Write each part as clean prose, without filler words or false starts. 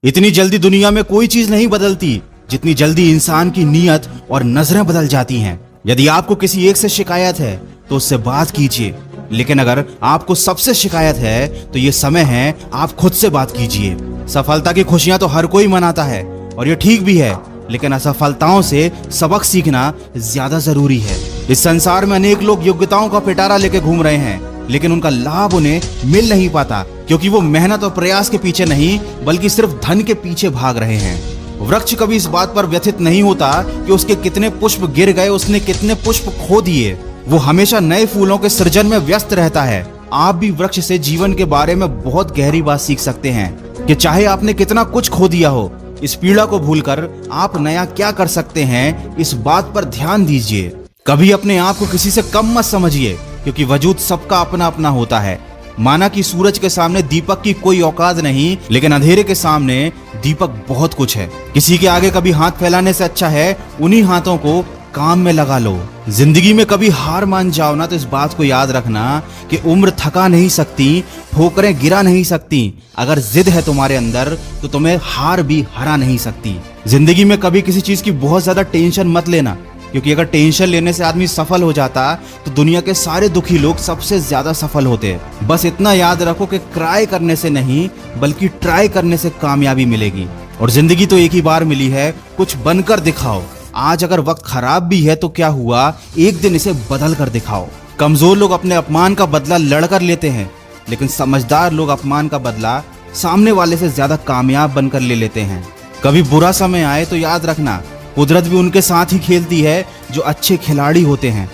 इतनी जल्दी दुनिया में कोई चीज नहीं बदलती जितनी जल्दी इंसान की नीयत और नजरें बदल जाती हैं। यदि आपको किसी एक से शिकायत है तो उससे बात कीजिए, लेकिन अगर आपको सबसे शिकायत है तो ये समय है आप खुद से बात कीजिए। सफलता की खुशियां तो हर कोई मनाता है और ये ठीक भी है, लेकिन असफलताओं से सबक सीखना ज्यादा जरूरी है। इस संसार में अनेक लोग योग्यताओं का पिटारा लेके घूम रहे हैं, लेकिन उनका लाभ उन्हें मिल नहीं पाता क्योंकि वो मेहनत और प्रयास के पीछे नहीं बल्कि सिर्फ धन के पीछे भाग रहे हैं। वृक्ष कभी इस बात पर व्यथित नहीं होता कि उसके कितने पुष्प गिर गए, उसने कितने पुष्प खो दिए। वो हमेशा नए फूलों के सृजन में व्यस्त रहता है। आप भी वृक्ष से जीवन के बारे में बहुत गहरी बात सीख सकते हैं कि चाहे आपने कितना कुछ खो दिया हो, इस पीड़ा को भूलकर आप नया क्या कर सकते हैं, इस बात पर ध्यान दीजिए। कभी अपने आप को किसी से कम मत समझिए क्योंकि वजूद सबका अपना अपना होता है। माना कि सूरज के सामने दीपक की कोई औकात नहीं, लेकिन अंधेरे के सामने दीपक बहुत कुछ है। किसी के आगे कभी हाथ फैलाने से अच्छा है उन्हीं हाथों को काम में लगा लो। जिंदगी में कभी हार मान जाओ ना तो इस बात को याद रखना कि उम्र थका नहीं सकती, ठोकरें गिरा नहीं सकती। अगर जिद है तुम्हारे अंदर तो तुम्हें हार भी हरा नहीं सकती। जिंदगी में कभी किसी चीज की बहुत ज्यादा टेंशन मत लेना, क्योंकि अगर टेंशन लेने से आदमी सफल हो जाता तो दुनिया के सारे दुखी लोग सबसे ज्यादा सफल होते। बस इतना याद रखो कि क्राई करने से नहीं बल्कि ट्राई करने से कामयाबी मिलेगी। और जिंदगी तो एक ही बार मिली है, कुछ बनकर दिखाओ। आज अगर वक्त खराब भी है तो क्या हुआ, एक दिन इसे बदल कर दिखाओ। कमजोर लोग अपने अपमान का बदला लड़कर लेते हैं, लेकिन समझदार लोग अपमान का बदला सामने वाले से ज्यादा कामयाब बनकर ले लेते हैं। कभी बुरा समय आए तो याद रखना कुदरत भी उनके साथ ही खेलती है जो अच्छे खिलाड़ी होते हैं।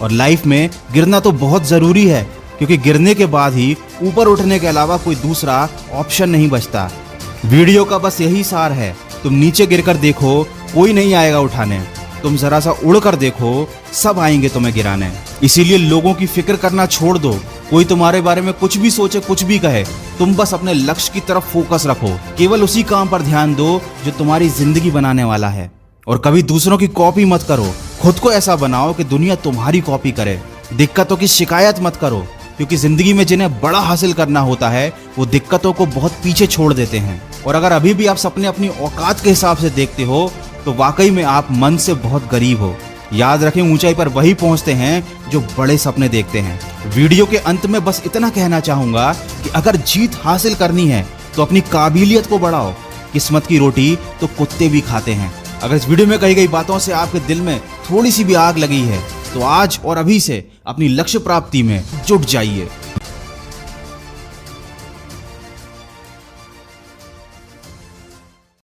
और लाइफ में गिरना तो बहुत जरूरी है, क्योंकि गिरने के बाद ही ऊपर उठने के अलावा कोई दूसरा ऑप्शन नहीं बचता। वीडियो का बस यही सार है, तुम नीचे गिरकर देखो, कोई नहीं आएगा उठाने। तुम जरा सा उड़कर देखो, सब आएंगे तुम्हें गिराने। इसीलिए लोगों की फिक्र करना छोड़ दो। कोई तुम्हारे बारे में कुछ भी सोचे, कुछ भी कहे, तुम बस अपने लक्ष्य की तरफ फोकस रखो। केवल उसी काम पर ध्यान दो जो तुम्हारी जिंदगी बनाने वाला है। और कभी दूसरों की कॉपी मत करो, खुद को ऐसा बनाओ कि दुनिया तुम्हारी कॉपी करे। दिक्कतों की शिकायत मत करो, क्योंकि जिंदगी में जिन्हें बड़ा हासिल करना होता है वो दिक्कतों को बहुत पीछे छोड़ देते हैं। और अगर अभी भी आप सपने अपनी औकात के हिसाब से देखते हो तो वाकई में आप मन से बहुत गरीब हो। याद रखें, ऊंचाई पर वही पहुंचते हैं जो बड़े सपने देखते हैं। वीडियो के अंत में बस इतना कहना चाहूंगा कि अगर जीत हासिल करनी है तो अपनी काबिलियत को बढ़ाओ। किस्मत की रोटी तो कुत्ते भी खाते हैं। अगर इस वीडियो में कही गई बातों से आपके दिल में थोड़ी सी भी आग लगी है तो आज और अभी से अपनी लक्ष्य प्राप्ति में जुट जाइए।